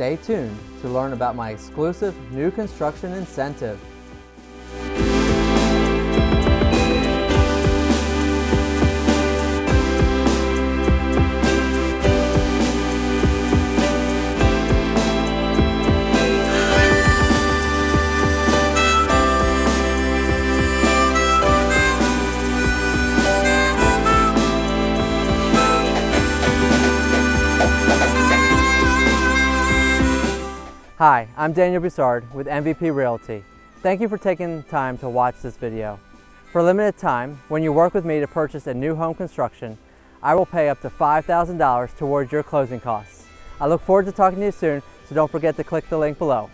stay tuned to learn about my exclusive new construction incentive. Hi, I'm Bussard with MVP Realty. Thank you for taking time to watch this video. For a limited time, when you work with me to purchase a new home construction, I will pay up to $5,000 towards your closing costs. I look forward to talking to you soon, so don't forget to click the link below.